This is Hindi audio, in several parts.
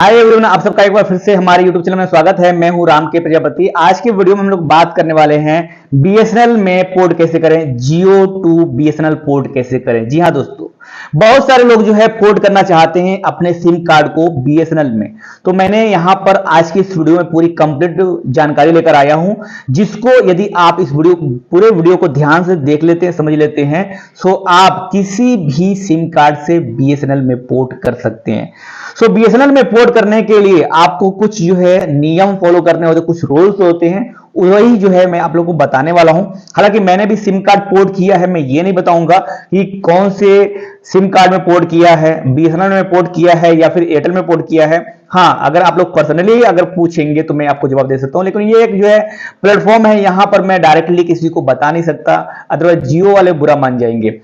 हाय एवरीवन, आप सबका एक बार फिर से हमारे YouTube चैनल में स्वागत है। मैं हूं राम के प्रजापति। आज के वीडियो में हम लोग बात करने वाले हैं बीएसएनएल में पोर्ट कैसे करें, जियो टू बीएसएनएल पोर्ट कैसे करें। जी हां दोस्तों, बहुत सारे लोग जो है पोर्ट करना चाहते हैं अपने सिम कार्ड को बीएसएनएल में। तो मैंने यहां पर आज की इस वीडियो में पूरी कंप्लीट जानकारी लेकर आया हूं, जिसको यदि आप इस पूरे वीडियो को ध्यान से देख लेते हैं, समझ लेते हैं, तो आप किसी भी सिम कार्ड से बीएसएनएल में पोर्ट कर सकते हैं। सो बीएसएनएल में पोर्ट करने के लिए आपको कुछ जो है नियम फॉलो करने होते हैं, कुछ रूल्स होते हैं, वही जो है मैं आप लोगों को बताने वाला हूं। हालांकि मैंने भी सिम कार्ड पोर्ट किया है, मैं ये नहीं बताऊंगा कि कौन से सिम कार्ड में पोर्ट किया है, बीएसएनएल में पोर्ट किया है या फिर एयरटेल में पोर्ट किया है। हाँ, अगर आप लोग पर्सनली अगर पूछेंगे तो मैं आपको जवाब दे सकता हूं, लेकिन ये एक जो है प्लेटफॉर्म है, यहां पर मैं डायरेक्टली किसी को बता नहीं सकता, अदरवाइज जियो वाले बुरा मान जाएंगे।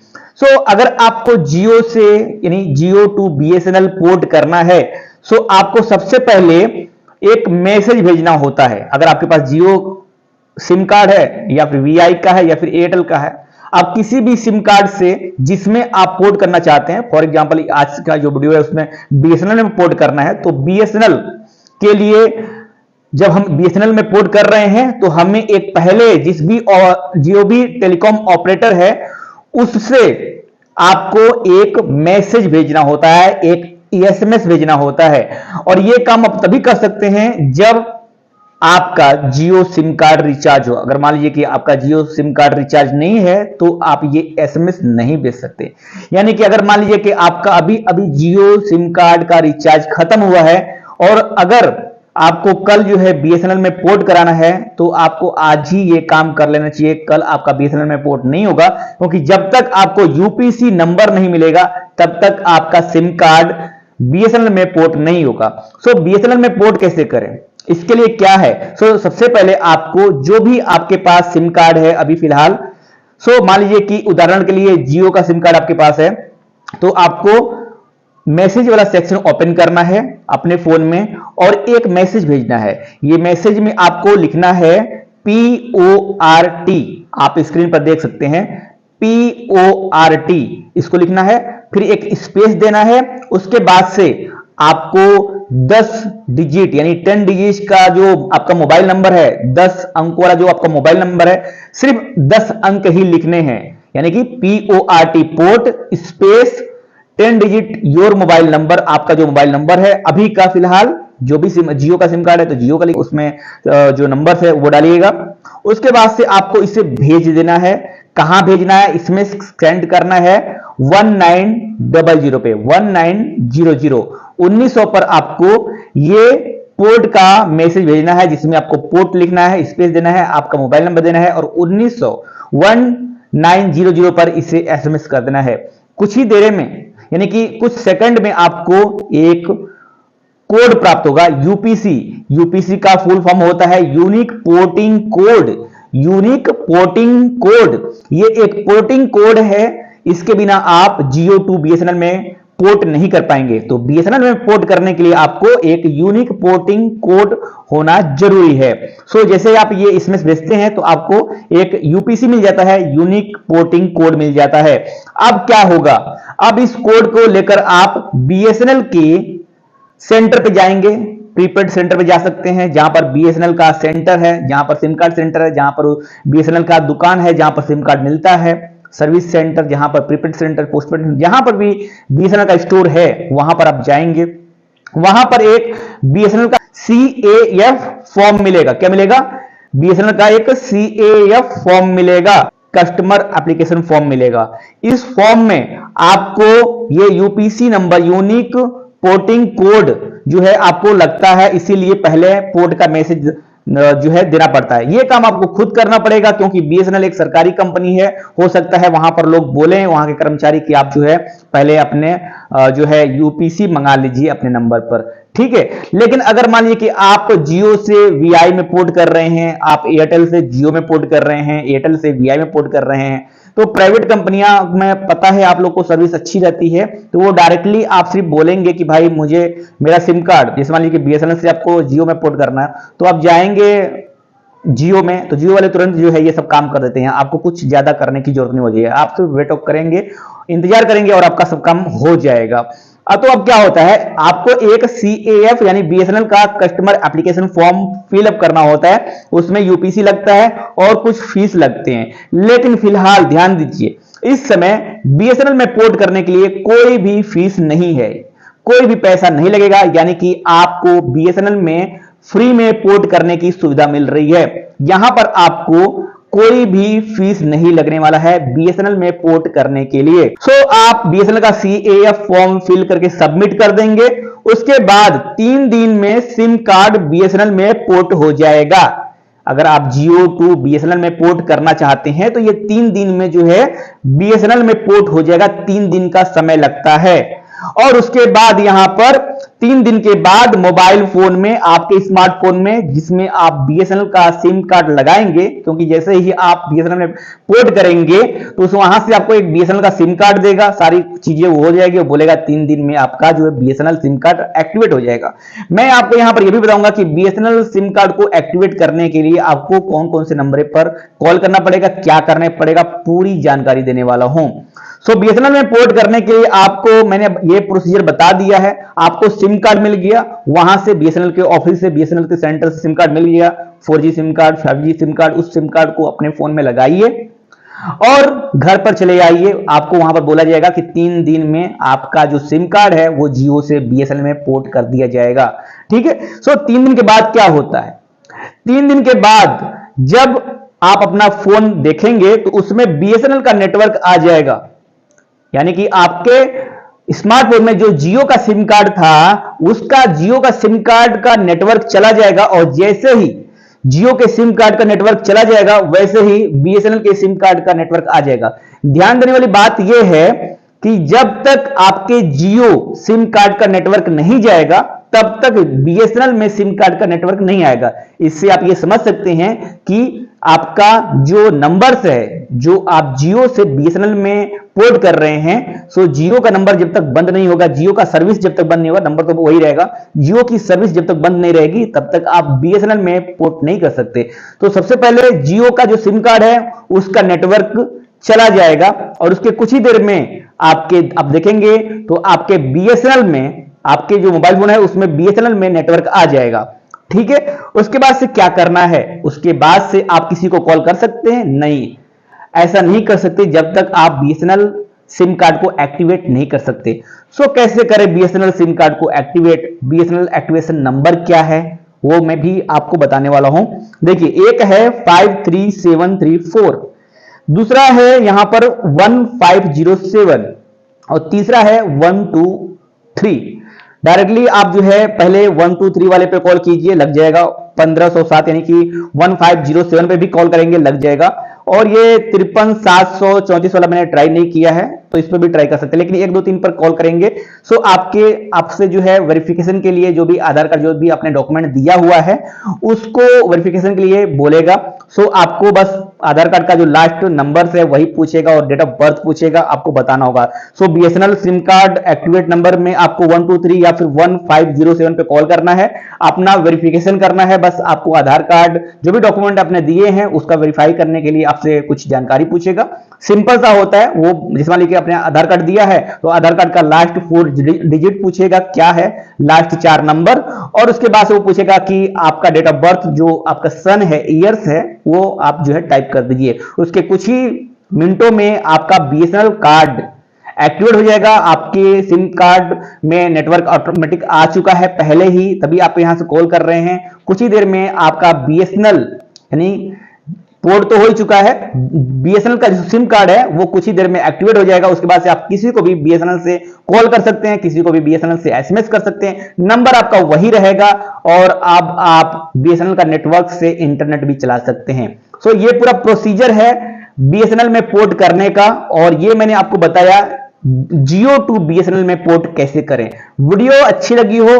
अगर आपको जियो से यानी जियो टू बीएसएनएल पोर्ट करना है, आपको सबसे पहले एक मैसेज भेजना होता है। अगर आपके पास जियो सिम कार्ड है या फिर वीआई का है या फिर एयरटेल का है, आप किसी भी सिम कार्ड से जिसमें आप पोर्ट करना चाहते हैं, फॉर एग्जांपल आज का जो वीडियो है उसमें बीएसएनएल में पोर्ट करना है, तो बीएसएनएल के लिए जब हम बीएसएनएल में पोर्ट कर रहे हैं तो हमें एक पहले जियो भी टेलीकॉम ऑपरेटर है उससे आपको एक मैसेज भेजना होता है, एक एसएमएस भेजना होता है। और यह काम आप तभी कर सकते हैं जब आपका जियो सिम कार्ड रिचार्ज हो। अगर मान लीजिए कि आपका जियो सिम कार्ड रिचार्ज नहीं है तो आप ये एसएमएस नहीं भेज सकते। यानी कि अगर मान लीजिए कि आपका अभी अभी जियो सिम कार्ड का रिचार्ज खत्म हुआ है और अगर आपको कल जो है बीएसएनएल में पोर्ट कराना है, तो आपको आज ही ये काम कर लेना चाहिए। कल आपका बीएसएनएल में पोर्ट नहीं होगा, क्योंकि जब तक आपको यूपीसी नंबर नहीं मिलेगा तब तक आपका सिम कार्ड बीएसएनएल में पोर्ट नहीं होगा। बीएसएनएल में पोर्ट कैसे करें, इसके लिए क्या है? सबसे पहले आपको जो भी आपके पास सिम कार्ड है अभी फिलहाल, मान लीजिए कि उदाहरण के लिए जियो का सिम कार्ड आपके पास है, तो आपको मैसेज वाला सेक्शन ओपन करना है अपने फोन में और एक मैसेज भेजना है। ये मैसेज में आपको लिखना है PORT, आप स्क्रीन पर देख सकते हैं PORT, इसको लिखना है, फिर एक स्पेस देना है। उसके बाद से आपको 10 डिजिट यानी 10 डिजिट का जो आपका मोबाइल नंबर है, 10 अंक वाला जो आपका मोबाइल नंबर है, सिर्फ 10 अंक ही लिखने हैं। यानी कि PORT port space 10 digit your mobile number, आपका जो मोबाइल नंबर है अभी का फिलहाल, जो भी जियो का सिम कार्ड है तो जियो का उसमें जो नंबर है वो डालिएगा। उसके बाद से आपको इसे भेज देना है। कहां भेजना है? इसमें सेंड करना है 1900 पे, 1900 1900 पर आपको ये पोर्ट का मैसेज भेजना है, जिसमें आपको पोर्ट लिखना है, स्पेस देना है, आपका मोबाइल नंबर देना है और 1900 पर इसे एसएमएस कर देना है। कुछ ही देर में यानी कि कुछ सेकंड में आपको एक कोड प्राप्त होगा, यूपीसी का फुल फॉर्म होता है unique porting code. Unique porting code, ये एक पोर्टिंग कोड है, इसके बिना आप जियो टू बीएसएनएल में पोर्ट नहीं कर पाएंगे। तो बीएसएनएल में पोर्ट करने के लिए आपको एक यूनिक पोर्टिंग कोड होना जरूरी है। जैसे आप ये इसमें भेजते हैं तो आपको एक यूपीसी मिल जाता है, यूनिक पोर्टिंग कोड मिल जाता है। अब क्या होगा? अब इस कोड को लेकर आप बीएसएनएल के सेंटर पे जाएंगे, प्रीपेड सेंटर पे जा सकते हैं, जहां पर बीएसएनएल का सेंटर है, जहां पर सिम कार्ड सेंटर है, जहां पर बीएसएनएल का दुकान है, जहां पर सिम कार्ड मिलता है, सर्विस सेंटर, जहां पर प्रीपेड सेंटर, पोस्टपेड, जहां पर भी बीएसएनएल का स्टोर है वहां पर आप जाएंगे। वहां पर एक बीएसएनएल का CAF फॉर्म मिलेगा। क्या मिलेगा? बीएसएनएल का एक CAF फॉर्म मिलेगा, कस्टमर एप्लीकेशन फॉर्म मिलेगा। इस फॉर्म में आपको ये UPC number, unique porting code जो है आपको लगता है, इसीलिए पहले पोर्ट का मैसेज जो है देना पड़ता है। यह काम आपको खुद करना पड़ेगा, क्योंकि बीएसएनएल एक सरकारी कंपनी है। हो सकता है वहां पर लोग बोले, वहां के कर्मचारी, कि आप जो है पहले अपने जो है यूपीसी मंगा लीजिए अपने नंबर पर, ठीक है। लेकिन अगर मान लीजिए कि आप जियो से वीआई में पोर्ट कर रहे हैं, आप एयरटेल से जियो में पोर्ट कर रहे हैं, एयरटेल से वीआई में पोर्ट कर रहे हैं, तो प्राइवेट कंपनियां में पता है आप लोग को सर्विस अच्छी रहती है, तो वो डायरेक्टली आप सिर्फ बोलेंगे कि भाई मुझे मेरा सिम कार्ड, जैसे मान लीजिए बीएसएनएल से आपको जियो में पोर्ट करना है, तो आप जाएंगे जियो में, तो जियो वाले तुरंत जो है ये सब काम कर देते हैं। आपको कुछ ज्यादा करने की जरूरत नहीं होती है, आप सिर्फ वेट करेंगे, इंतजार करेंगे और आपका सब काम हो जाएगा। तो अब क्या होता है, आपको एक CAF यानी BSNL का कस्टमर एप्लीकेशन फॉर्म फिलअप करना होता है, उसमें यूपीसी लगता है और कुछ फीस लगते हैं। लेकिन फिलहाल ध्यान दीजिए, इस समय BSNL में पोर्ट करने के लिए कोई भी फीस नहीं है, कोई भी पैसा नहीं लगेगा, यानी कि आपको BSNL में फ्री में पोर्ट करने की सुविधा मिल रही है। यहां पर आपको कोई भी फीस नहीं लगने वाला है BSNL में पोर्ट करने के लिए। आप BSNL का CAF फॉर्म फिल करके सबमिट कर देंगे, उसके बाद 3 दिन में सिम कार्ड BSNL में पोर्ट हो जाएगा। अगर आप Jio to BSNL में पोर्ट करना चाहते हैं तो ये 3 दिन में जो है BSNL में पोर्ट हो जाएगा, 3 दिन का समय लगता है। और उसके बाद यहां पर 3 दिन के बाद मोबाइल फोन में, आपके स्मार्टफोन में जिसमें आप BSNL का सिम कार्ड लगाएंगे, क्योंकि जैसे ही आप BSNL में पोर्ट करेंगे तो वहां से आपको एक BSNL का सिम कार्ड देगा, सारी चीजें वो हो जाएगी, वो बोलेगा 3 दिन में आपका जो है BSNL सिम कार्ड एक्टिवेट हो जाएगा। मैं आपको यहां पर यह भी बताऊंगा कि BSNL सिम कार्ड को एक्टिवेट करने के लिए आपको कौन कौन से नंबर पर कॉल करना पड़ेगा, क्या करना पड़ेगा, पूरी जानकारी देने वाला हूं। BSNL में पोर्ट करने के लिए आपको मैंने ये प्रोसीजर बता दिया है। आपको सिम कार्ड मिल गया, वहां से BSNL के ऑफिस से, BSNL के सेंटर से सिम कार्ड मिल गया, 4G SIM card, 5G SIM card, उस सिम कार्ड को अपने फोन में लगाइए और घर पर चले आइए। आपको वहां पर बोला जाएगा कि 3 दिन में आपका जो सिम कार्ड है वो Jio से BSNL में पोर्ट कर दिया जाएगा। ठीक है। 3 दिन के बाद क्या होता है, 3 दिन के बाद जब आप अपना फोन देखेंगे तो उसमें BSNL का नेटवर्क आ जाएगा, यानी कि आपके स्मार्टफोन में जो Jio का सिम कार्ड था, उसका Jio का सिम कार्ड का नेटवर्क चला जाएगा, और जैसे ही Jio के सिम कार्ड का नेटवर्क चला जाएगा वैसे ही BSNL के सिम कार्ड का नेटवर्क आ जाएगा। ध्यान देने वाली बात यह है कि जब तक आपके Jio सिम कार्ड का नेटवर्क नहीं जाएगा तब तक BSNL में सिम कार्ड का नेटवर्क नहीं आएगा। इससे आप ये समझ सकते हैं कि आपका जो नंबर्स है, जो आप Jio से BSNL में पोर्ट कर रहे हैं, Jio का नंबर जब तक बंद नहीं होगा, Jio का सर्विस जब तक बंद नहीं होगा, नंबर तो वही रहेगा, Jio की सर्विस जब तक बंद नहीं रहेगी तब तक आप BSNL में पोर्ट नहीं कर सकते। तो सबसे पहले Jio का जो सिम कार्ड है उसका नेटवर्क चला जाएगा, और उसके कुछ ही देर में आप देखेंगे तो आपके BSNL में, आपके जो मोबाइल फोन है उसमें BSNL में नेटवर्क आ जाएगा। ठीक है। उसके बाद से क्या करना है, उसके बाद से आप किसी को कॉल कर सकते हैं? नहीं, ऐसा नहीं कर सकते जब तक आप BSNL सिम कार्ड को एक्टिवेट नहीं कर सकते। कैसे करें BSNL सिम कार्ड को एक्टिवेट, BSNL एक्टिवेशन नंबर क्या है वो मैं भी आपको बताने वाला हूं। देखिए, एक है 53734, दूसरा है यहां पर 1507, और तीसरा है 123। डायरेक्टली आप जो है पहले 123 वाले पे कॉल कीजिए, लग जाएगा 1507, यानी कि 1507 पे भी कॉल करेंगे, लग जाएगा। और ये 53734 वाला मैंने ट्राई नहीं किया है, तो इस पर भी ट्राई कर सकते हैं, लेकिन 1 2 3 पर कॉल करेंगे। आपसे जो है वेरिफिकेशन के लिए जो भी आधार कार्ड, जो भी आपने डॉक्यूमेंट दिया हुआ है उसको वेरिफिकेशन के लिए बोलेगा। आपको बस आधार कार्ड का जो लास्ट नंबर है वही पूछेगा और डेट ऑफ बर्थ पूछेगा, आपको बताना होगा। BSNL SIM card activate number में आपको 123 या फिर 1507 पे कॉल करना है, अपना वेरिफिकेशन करना है। बस आपको आधार कार्ड, जो भी डॉक्यूमेंट आपने दिए हैं उसका वेरीफाई करने के लिए आपसे कुछ जानकारी पूछेगा। सिंपल सा होता है वो, जिस मान लीजिए आपने आधार कार्ड दिया है तो आधार कार्ड का लास्ट 4 डिजिट पूछेगा, क्या है लास्ट 4 नंबर, और उसके बाद से वो पूछेगा कि आपका डेट ऑफ बर्थ, जो आपका सन है, ईयर्स है, वो आप जो है टाइप कर दीजिए। उसके कुछ ही मिनटों में आपका BSNL कार्ड एक्टिवेट हो जाएगा। आपके सिम कार्ड में नेटवर्क ऑटोमेटिक आ चुका है पहले ही, तभी आप यहां से कॉल कर रहे हैं। कुछ ही देर में आपका BSNL यानी पोर्ट तो हो ही चुका है, BSNL का जो सिम कार्ड है वो कुछ ही देर में एक्टिवेट हो जाएगा। उसके बाद से आप किसी को भी BSNL से कॉल कर सकते हैं, किसी को भी BSNL से SMS कर सकते हैं, नंबर आपका वही रहेगा, और अब आप BSNL का नेटवर्क से इंटरनेट भी चला सकते हैं। ये पूरा प्रोसीजर है BSNL में पोर्ट करने का, और ये मैंने आपको बताया Jio to BSNL में पोर्ट कैसे करें। वीडियो अच्छी लगी हो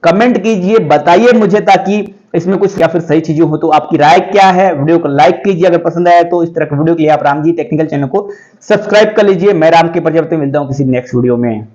कमेंट कीजिए, बताइए मुझे, ताकि इसमें कुछ या फिर सही चीजें हो तो आपकी राय क्या है। वीडियो को लाइक कीजिए, अगर पसंद आया तो इस तरह के वीडियो के लिए आप राम जी टेक्निकल चैनल को सब्सक्राइब कर लीजिए। मैं राम के प्रजापति, मिलता हूं किसी नेक्स्ट वीडियो में।